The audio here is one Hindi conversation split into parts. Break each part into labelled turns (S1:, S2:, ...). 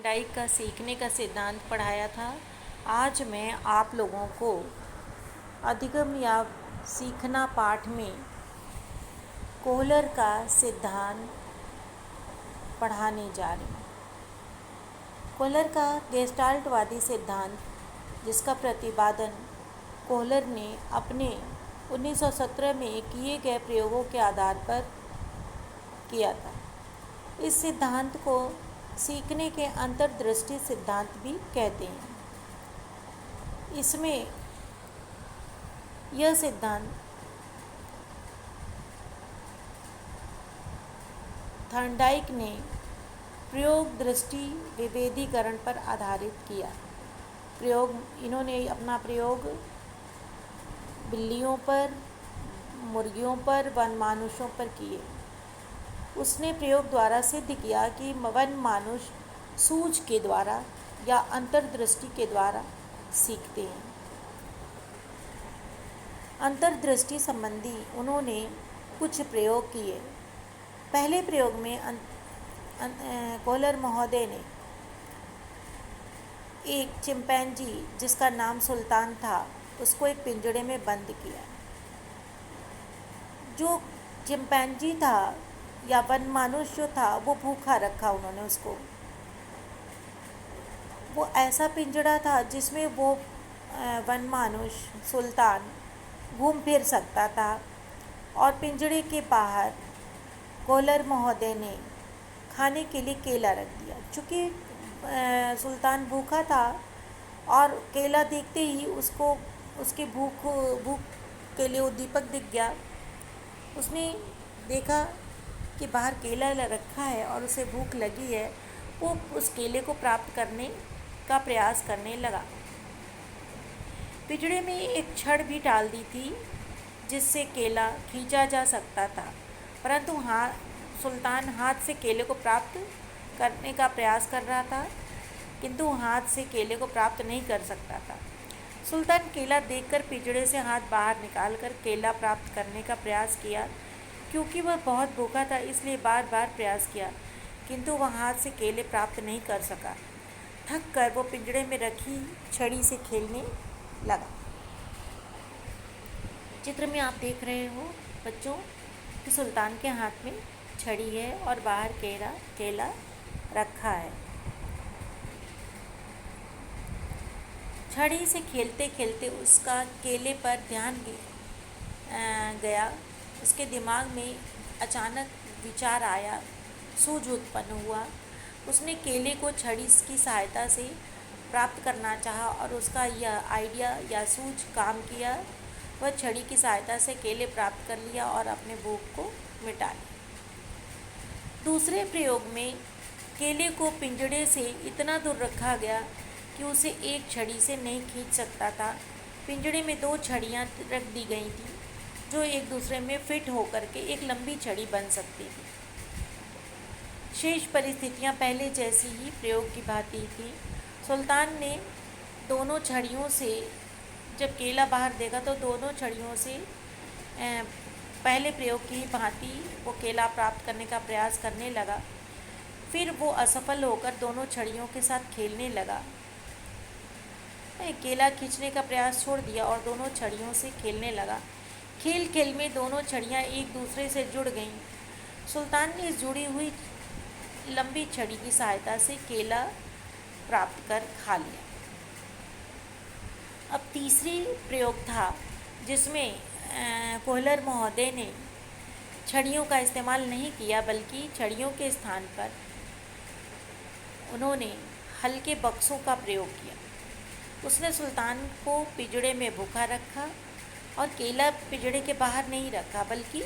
S1: थॉर्नडाइक का सीखने का सिद्धांत पढ़ाया था। आज मैं आप लोगों को अधिगम या सीखना पाठ में कोहलर का सिद्धांत पढ़ाने जा रही हूँ। कोहलर का गेस्टाल्टवादी सिद्धांत, जिसका प्रतिपादन कोहलर ने अपने 1917 में किए गए प्रयोगों के आधार पर किया था। इस सिद्धांत को सीखने के अंतर्दृष्टि सिद्धांत भी कहते हैं। इसमें यह सिद्धांत थॉर्नडाइक ने प्रयोग दृष्टि विभेदीकरण पर आधारित किया। इन्होंने अपना प्रयोग बिल्लियों पर, मुर्गियों पर, वन मानुषों पर किए। उसने प्रयोग द्वारा सिद्ध किया कि वन मानुष सूझ के द्वारा या अंतर्दृष्टि के द्वारा सीखते हैं। अंतर्दृष्टि संबंधी उन्होंने कुछ प्रयोग किए। पहले प्रयोग में कोहलर महोदय ने एक चिंपैंजी, जिसका नाम सुल्तान था, उसको एक पिंजड़े में बंद किया। जो चिंपैंजी था या वन मानुष जो था, वो भूखा रखा उन्होंने उसको। वो ऐसा पिंजड़ा था जिसमें वो वन मानुष सुल्तान घूम फिर सकता था। और पिंजड़े के बाहर कोहलर महोदय ने खाने के लिए केला रख दिया। चूँकि सुल्तान भूखा था और केला देखते ही उसको उसकी भूख के लिए उद्दीपक दिख गया। उसने देखा कि बाहर केला रखा है और उसे भूख लगी है। वो उस केले को प्राप्त करने का प्रयास करने लगा। पिंजड़े में एक छड़ भी डाल दी थी जिससे केला खींचा जा सकता था, परंतु सुल्तान हाथ से केले को प्राप्त करने का प्रयास कर रहा था, किंतु हाथ से केले को प्राप्त नहीं कर सकता था। सुल्तान केला देखकर पिंजड़े से हाथ बाहर निकालकर केला प्राप्त करने का प्रयास किया। क्योंकि वह बहुत भूखा था, इसलिए बार बार प्रयास किया, किंतु वह हाथ से केले प्राप्त नहीं कर सका। थक कर वो पिंजड़े में रखी छड़ी से खेलने लगा। चित्र में आप देख रहे हो बच्चों कि सुल्तान के हाथ में छड़ी है और बाहर केला रखा है। छड़ी से खेलते खेलते उसका केले पर ध्यान गया। उसके दिमाग में अचानक विचार आया, सूझ उत्पन्न हुआ। उसने केले को छड़ी की सहायता से प्राप्त करना चाहा और उसका यह आइडिया या सूझ काम किया। वह छड़ी की सहायता से केले प्राप्त कर लिया और अपने भूख को मिटा लिया। दूसरे प्रयोग में केले को पिंजड़े से इतना दूर रखा गया कि उसे एक छड़ी से नहीं खींच सकता था। पिंजड़े में 2 छड़ियाँ रख दी गई थी जो एक दूसरे में फिट होकर के एक लंबी छड़ी बन सकती थी। शेष परिस्थितियाँ पहले जैसी ही प्रयोग की भांति थी। सुल्तान ने दोनों छड़ियों से जब केला बाहर देखा तो दोनों छड़ियों से पहले प्रयोग की भांति वो केला प्राप्त करने का प्रयास करने लगा। फिर वो असफल होकर दोनों छड़ियों के साथ खेलने लगा। केला खींचने का प्रयास छोड़ दिया और दोनों छड़ियों से खेलने लगा। खेल खेल में दोनों छड़ियाँ एक दूसरे से जुड़ गईं। सुल्तान ने इस जुड़ी हुई लंबी छड़ी की सहायता से केला प्राप्त कर खा लिया। अब तीसरी प्रयोग था जिसमें कोहलर महोदय ने छड़ियों का इस्तेमाल नहीं किया, बल्कि छड़ियों के स्थान पर उन्होंने हल्के बक्सों का प्रयोग किया। उसने सुल्तान को पिंजड़े में भूखा रखा और केला पिंजड़े के बाहर नहीं रखा, बल्कि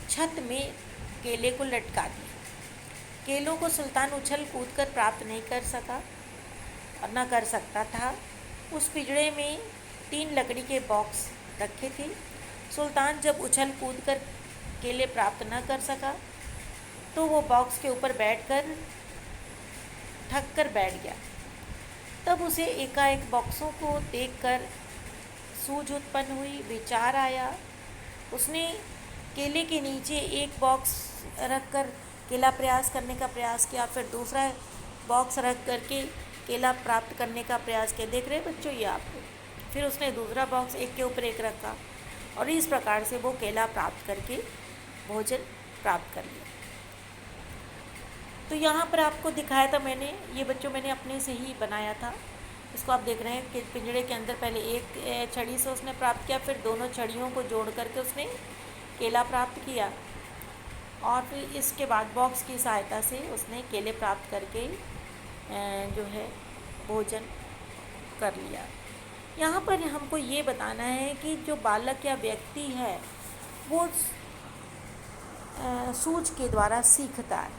S1: छत में केले को लटका दिया। केलों को सुल्तान उछल कूद कर प्राप्त नहीं कर सका और न कर सकता था। उस पिंजड़े में 3 लकड़ी के बॉक्स रखे थे। सुल्तान जब उछल कूद कर केले प्राप्त न कर सका तो वो बॉक्स के ऊपर बैठकर थक कर बैठ गया। तब उसे एकाएक बॉक्सों को देखकर सूझ उत्पन्न हुई, विचार आया। उसने केले के नीचे एक बॉक्स रखकर केला प्रयास करने का प्रयास किया, फिर दूसरा बॉक्स रख करके केला प्राप्त करने का प्रयास किया। देख रहे बच्चों ये आपको। फिर उसने दूसरा बॉक्स एक के ऊपर एक रखा और इस प्रकार से वो केला प्राप्त करके भोजन प्राप्त कर लिया। तो यहाँ पर आपको दिखाया था मैंने, ये बच्चों मैंने अपने से ही बनाया था। इसको आप देख रहे हैं कि पिंजड़े के अंदर पहले एक छड़ी से उसने प्राप्त किया, फिर दोनों छड़ियों को जोड़ करके उसने केला प्राप्त किया और फिर इसके बाद बॉक्स की सहायता से उसने केले प्राप्त करके जो है भोजन कर लिया। यहाँ पर हमको ये बताना है कि जो बालक या व्यक्ति है वो सूझ के द्वारा सीखता है।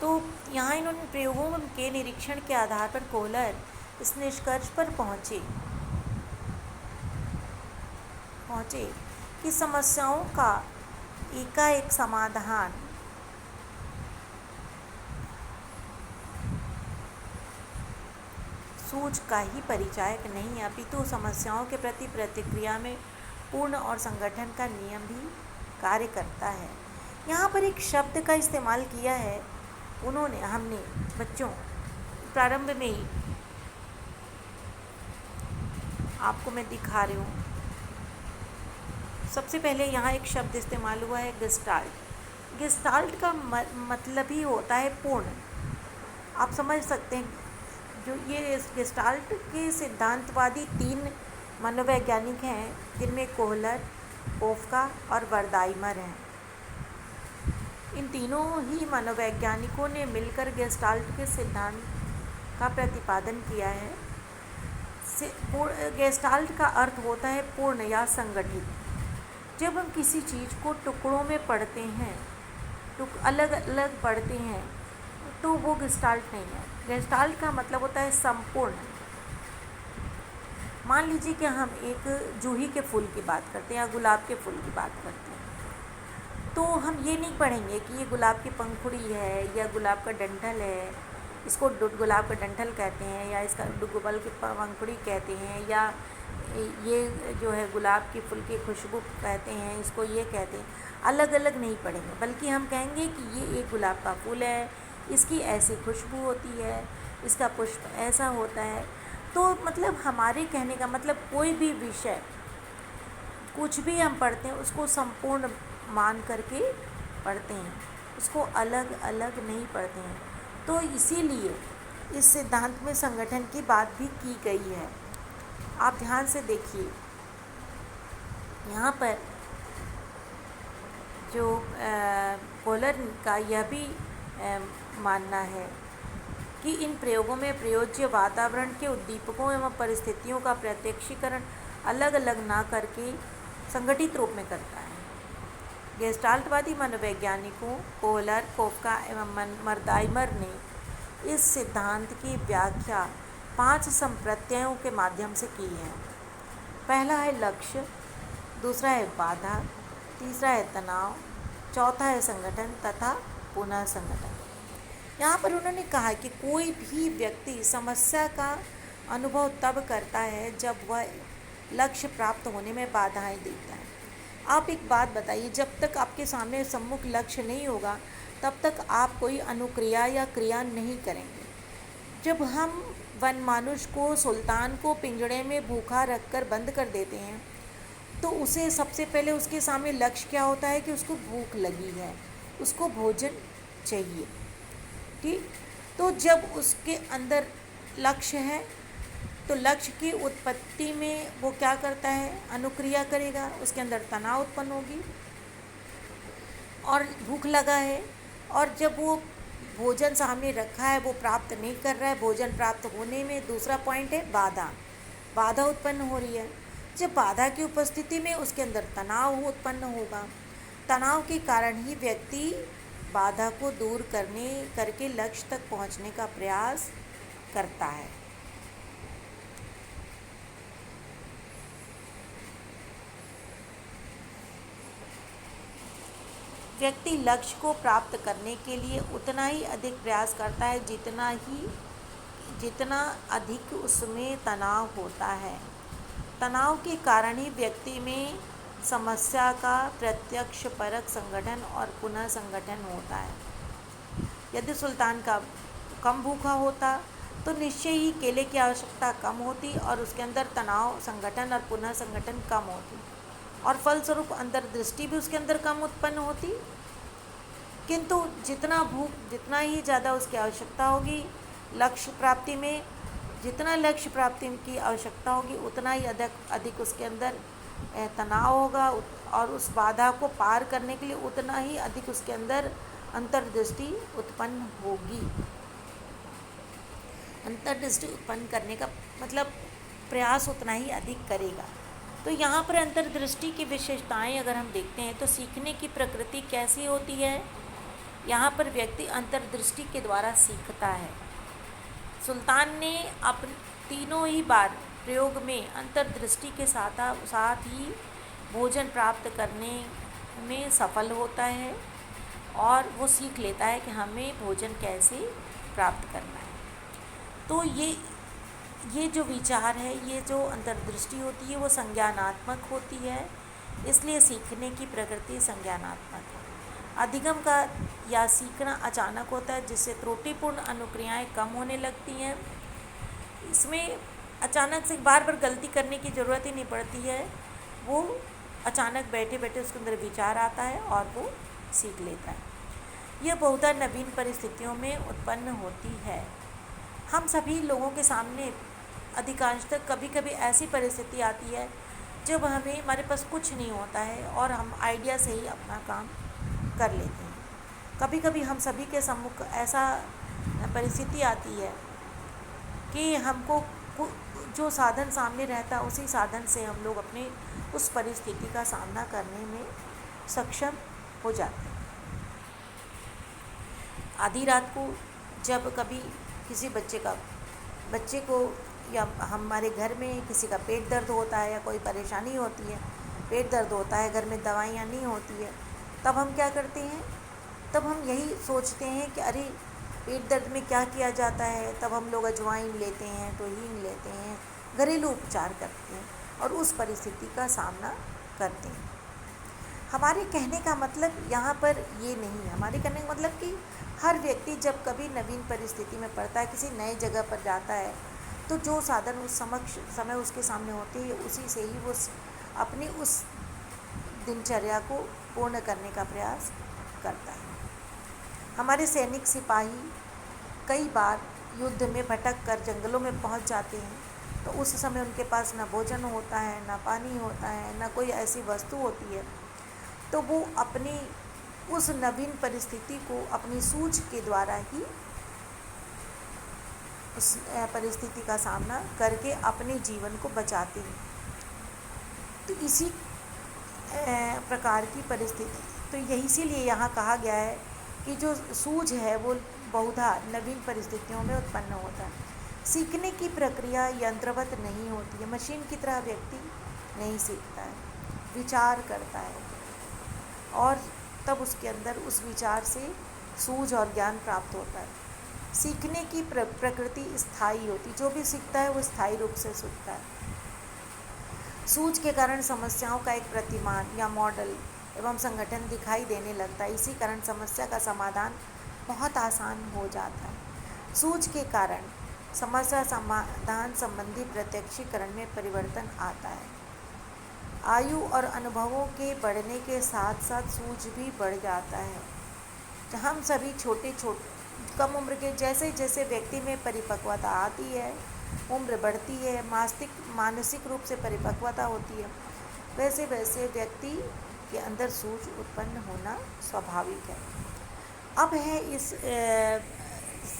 S1: तो यहाँ इन्होंने प्रयोगों के निरीक्षण के आधार पर कोहलर इस निष्कर्ष पर पहुँचे कि समस्याओं का एकाएक समाधान सूझ का ही परिचायक नहीं, अपितु समस्याओं के प्रति प्रतिक्रिया में पूर्ण और संगठन का नियम भी कार्य करता है। यहाँ पर एक शब्द का इस्तेमाल किया है हमने बच्चों प्रारंभ में ही, आपको मैं दिखा रही हूँ। सबसे पहले यहाँ एक शब्द इस्तेमाल हुआ है गेस्टाल्ट। गेस्टाल्ट का मतलब ही होता है पूर्ण। आप समझ सकते हैं, जो ये गेस्टाल्ट के सिद्धांतवादी 3 मनोवैज्ञानिक हैं जिनमें कोहलर, कोफका और वर्दाइमर हैं। इन तीनों ही मनोवैज्ञानिकों ने मिलकर गेस्टाल्ट के सिद्धांत का प्रतिपादन किया है। गेस्टाल्ट का अर्थ होता है पूर्ण या संगठित। जब हम किसी चीज़ को टुकड़ों में पढ़ते हैं, अलग अलग पढ़ते हैं, तो वो गेस्टाल्ट नहीं है। गेस्टाल्ट का मतलब होता है संपूर्ण। मान लीजिए कि हम एक जूही के फूल की बात करते हैं या गुलाब के फूल की बात करते हैं, तो हम ये नहीं पढ़ेंगे कि ये गुलाब की पंखुड़ी है या गुलाब का डंठल है, इसको गुलाब का डंठल कहते हैं या इसका गुलाब की पंखुड़ी कहते हैं, या ये जो है गुलाब की फूल की खुशबू कहते हैं, इसको ये कहते हैं। अलग अलग नहीं पढ़ेंगे, बल्कि हम कहेंगे कि ये एक गुलाब का फूल है, इसकी ऐसी खुशबू होती है, इसका पुष्प ऐसा होता है। तो मतलब हमारे कहने का मतलब कोई भी विषय, कुछ भी हम पढ़ते हैं उसको संपूर्ण मान करके पढ़ते हैं, उसको अलग अलग नहीं पढ़ते हैं। तो इसीलिए इस सिद्धांत में संगठन की बात भी की गई है। आप ध्यान से देखिए, यहाँ पर जो कोहलर का यह भी मानना है कि इन प्रयोगों में प्रयोज्य वातावरण के उद्दीपकों एवं परिस्थितियों का प्रत्यक्षीकरण अलग अलग ना करके संगठित रूप में करता है। गेस्टाल्टवादी मनोवैज्ञानिकों कोहलर, कोफका एवं वर्दाइमर ने इस सिद्धांत की व्याख्या 5 संप्रत्ययों के माध्यम से की है। पहला है लक्ष्य, दूसरा है बाधा, तीसरा है तनाव, चौथा है संगठन तथा पुनः संगठन। यहाँ पर उन्होंने कहा कि कोई भी व्यक्ति समस्या का अनुभव तब करता है जब वह लक्ष्य प्राप्त होने में बाधाएं देखता है। आप एक बात बताइए, जब तक आपके सामने सम्मुख लक्ष्य नहीं होगा तब तक आप कोई अनुक्रिया या क्रिया नहीं करेंगे। जब हम वनमानुष को, सुल्तान को पिंजड़े में भूखा रखकर बंद कर देते हैं तो उसे सबसे पहले उसके सामने लक्ष्य क्या होता है कि उसको भूख लगी है, उसको भोजन चाहिए, ठीक। तो जब उसके अंदर लक्ष्य है तो लक्ष्य की उत्पत्ति में वो क्या करता है, अनुक्रिया करेगा, उसके अंदर तनाव उत्पन्न होगी और भूख लगा है, और जब वो भोजन सामने रखा है वो प्राप्त नहीं कर रहा है, भोजन प्राप्त होने में दूसरा पॉइंट है बाधा उत्पन्न हो रही है। जब बाधा की उपस्थिति में उसके अंदर तनाव उत्पन्न होगा, तनाव के कारण ही व्यक्ति बाधा को दूर करके लक्ष्य तक पहुंचने का प्रयास करता है। व्यक्ति लक्ष्य को प्राप्त करने के लिए उतना ही अधिक प्रयास करता है जितना अधिक उसमें तनाव होता है, तनाव के कारण ही व्यक्ति में समस्या का प्रत्यक्ष परक संगठन और पुनः संगठन होता है। यदि सुल्तान का कम भूखा होता तो निश्चय ही केले की आवश्यकता कम होती और उसके अंदर तनाव संगठन और पुनः संगठन कम होती और फलस्वरूप अंतर्दृष्टि भी उसके अंदर कम उत्पन्न होती। किंतु जितना ही ज़्यादा उसकी आवश्यकता होगी लक्ष्य प्राप्ति में, जितना लक्ष्य प्राप्ति की आवश्यकता होगी उतना ही अधिक उसके अंदर तनाव होगा और उस बाधा को पार करने के लिए उतना ही अधिक उसके अंदर अंतर्दृष्टि उत्पन्न होगी। अंतर्दृष्टि उत्पन्न करने का मतलब प्रयास उतना ही अधिक करेगा। तो यहाँ पर अंतर्दृष्टि की विशेषताएं अगर हम देखते हैं तो सीखने की प्रकृति कैसी होती है। यहाँ पर व्यक्ति अंतर्दृष्टि के द्वारा सीखता है। सुल्तान ने अपने तीनों ही बार प्रयोग में अंतर्दृष्टि के साथ ही भोजन प्राप्त करने में सफल होता है और वो सीख लेता है कि हमें भोजन कैसे प्राप्त करना है। तो ये जो विचार है, ये जो अंतर्दृष्टि होती है वो संज्ञानात्मक होती है, इसलिए सीखने की प्रकृति संज्ञानात्मक है। अधिगम का या सीखना अचानक होता है जिससे त्रुटिपूर्ण अनुक्रियाएं कम होने लगती हैं। इसमें अचानक से बार बार गलती करने की ज़रूरत ही नहीं पड़ती है, वो अचानक बैठे बैठे उसके अंदर विचार आता है और वो सीख लेता है। यह बहुधा नवीन परिस्थितियों में उत्पन्न होती है। हम सभी लोगों के सामने अधिकांशतः कभी कभी ऐसी परिस्थिति आती है जब हमारे पास कुछ नहीं होता है और हम आइडिया से ही अपना काम कर लेते हैं। कभी कभी हम सभी के सम्मुख ऐसा परिस्थिति आती है कि हमको जो साधन सामने रहता है उसी साधन से हम लोग अपने उस परिस्थिति का सामना करने में सक्षम हो जाते हैं। आधी रात को जब कभी किसी बच्चे को या हमारे घर में किसी का पेट दर्द होता है या कोई परेशानी होती है, पेट दर्द होता है, घर में दवाइयाँ नहीं होती है, तब हम क्या करते हैं, तब हम यही सोचते हैं कि अरे पेट दर्द में क्या किया जाता है। तब हम लोग अजवाइन लेते हैं, तो हींग लेते हैं, घरेलू उपचार करते हैं और उस परिस्थिति का सामना करते हैं। हमारे कहने का मतलब यहाँ पर ये नहीं है। हमारे कहने का मतलब कि हर व्यक्ति जब कभी नवीन परिस्थिति में पड़ता है, किसी नए जगह पर जाता है, तो जो साधन उस समय उसके सामने होती है उसी से ही वो अपनी उस दिनचर्या को पूर्ण करने का प्रयास करता है। हमारे सैनिक सिपाही कई बार युद्ध में भटक कर जंगलों में पहुंच जाते हैं, तो उस समय उनके पास ना भोजन होता है, ना पानी होता है, ना कोई ऐसी वस्तु होती है, तो वो अपनी उस नवीन परिस्थिति को अपनी सूझ के द्वारा ही उस परिस्थिति का सामना करके अपने जीवन को बचाते हैं। तो इसी प्रकार की परिस्थिति, तो यही इसीलिए यहाँ कहा गया है कि जो सूझ है वो बहुधा नवीन परिस्थितियों में उत्पन्न होता है। सीखने की प्रक्रिया यंत्रवत नहीं होती है। मशीन की तरह व्यक्ति नहीं सीखता है, विचार करता है और तब उसके अंदर उस विचार से सूझ और ज्ञान प्राप्त होता है। सीखने की प्रकृति स्थायी होती, जो भी सीखता है वो स्थायी रूप से सीखता है। सूझ के कारण समस्याओं का एक प्रतिमान या मॉडल एवं संगठन दिखाई देने लगता है। इसी कारण समस्या का समाधान बहुत आसान हो जाता है। सूझ के कारण समस्या समाधान संबंधी प्रत्यक्षीकरण में परिवर्तन आता है। आयु और अनुभवों के बढ़ने के साथ साथ सूझ भी बढ़ जाता है। हम सभी कम उम्र के जैसे जैसे व्यक्ति में परिपक्वता आती है, उम्र बढ़ती है, मानसिक रूप से परिपक्वता होती है, वैसे वैसे व्यक्ति के अंदर सूझ उत्पन्न होना स्वाभाविक है। अब है इस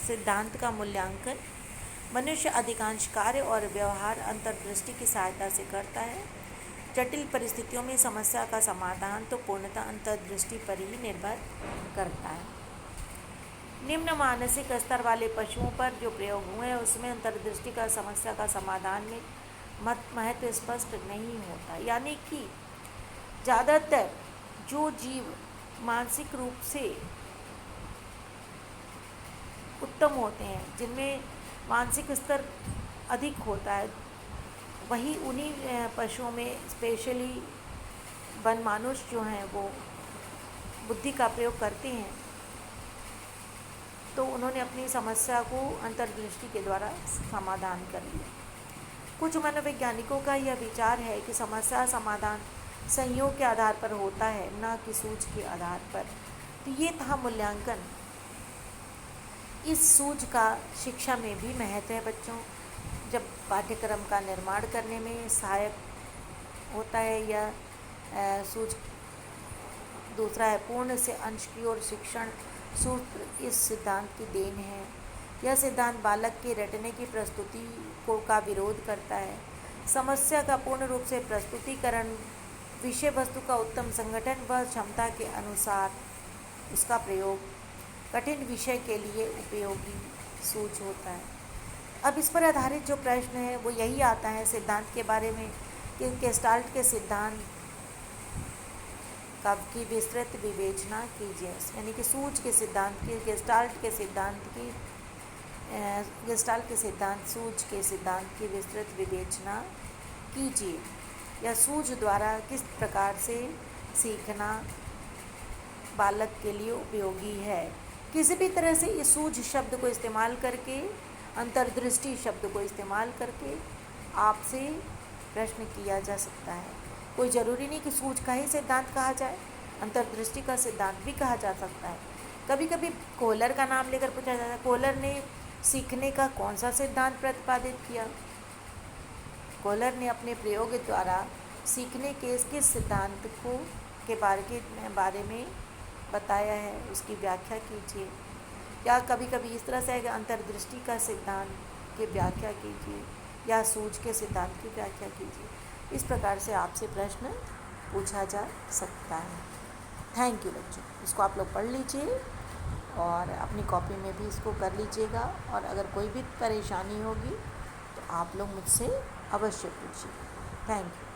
S1: सिद्धांत का मूल्यांकन। मनुष्य अधिकांश कार्य और व्यवहार अंतर्दृष्टि की सहायता से करता है। जटिल परिस्थितियों में समस्या का समाधान तो पूर्णतः अंतर्दृष्टि पर ही निर्भर करता है। निम्न मानसिक स्तर वाले पशुओं पर जो प्रयोग हुए हैं उसमें अंतर्दृष्टि का समस्या का समाधान में महत्व स्पष्ट नहीं होता। यानी कि ज़्यादातर जो जीव मानसिक रूप से उत्तम होते हैं, जिनमें मानसिक स्तर अधिक होता है। वही उन्हीं पशुओं में स्पेशली वनमानुष जो हैं वो बुद्धि का प्रयोग करते हैं, तो उन्होंने अपनी समस्या को अंतर्दृष्टि के द्वारा समाधान कर लिया। कुछ मनोवैज्ञानिकों का यह विचार है कि समस्या समाधान संयोग के आधार पर होता है, न कि सूझ के आधार पर। तो ये था मूल्यांकन। इस सूझ का शिक्षा में भी महत्व है बच्चों। जब पाठ्यक्रम का निर्माण करने में सहायक होता है यह सूझ। दूसरा है पूर्ण से अंश की ओर शिक्षण सूत्र इस सिद्धांत की देन है। यह सिद्धांत बालक के रटने की प्रस्तुति को का विरोध करता है। समस्या का पूर्ण रूप से प्रस्तुतिकरण, विषय वस्तु का उत्तम संगठन व क्षमता के अनुसार उसका प्रयोग कठिन विषय के लिए उपयोगी सूझ होता है। अब इस पर आधारित जो प्रश्न है वो यही आता है सिद्धांत के बारे में कि गेस्टाल्ट के सिद्धांत की विस्तृत विवेचना कीजिए। यानी कि सूझ के सिद्धांत की गेस्टाल्ट के सिद्धांत सूझ के सिद्धांत की विस्तृत विवेचना कीजिए। या सूझ द्वारा किस प्रकार से सीखना बालक के लिए उपयोगी है। किसी भी तरह से इस सूझ शब्द को इस्तेमाल करके, अंतर्दृष्टि शब्द को इस्तेमाल करके आपसे प्रश्न किया जा सकता है। कोई ज़रूरी नहीं कि सूझ का ही सिद्धांत कहा जाए, अंतर्दृष्टि का सिद्धांत भी कहा जा सकता है। कभी कभी कोहलर का नाम लेकर पूछा जाता है, कोहलर ने सीखने का कौन सा सिद्धांत प्रतिपादित किया। कोहलर ने अपने प्रयोग द्वारा सीखने के किस सिद्धांत को के बारे में बताया है, उसकी व्याख्या कीजिए। या कभी कभी इस तरह से है कि अंतर्दृष्टि का सिद्धांत की व्याख्या कीजिए या सूझ के सिद्धांत की व्याख्या कीजिए। इस प्रकार से आपसे प्रश्न पूछा जा सकता है। थैंक यू बच्चों। इसको आप लोग पढ़ लीजिए और अपनी कॉपी में भी इसको कर लीजिएगा। और अगर कोई भी परेशानी होगी तो आप लोग मुझसे अवश्य पूछिए। Thank you.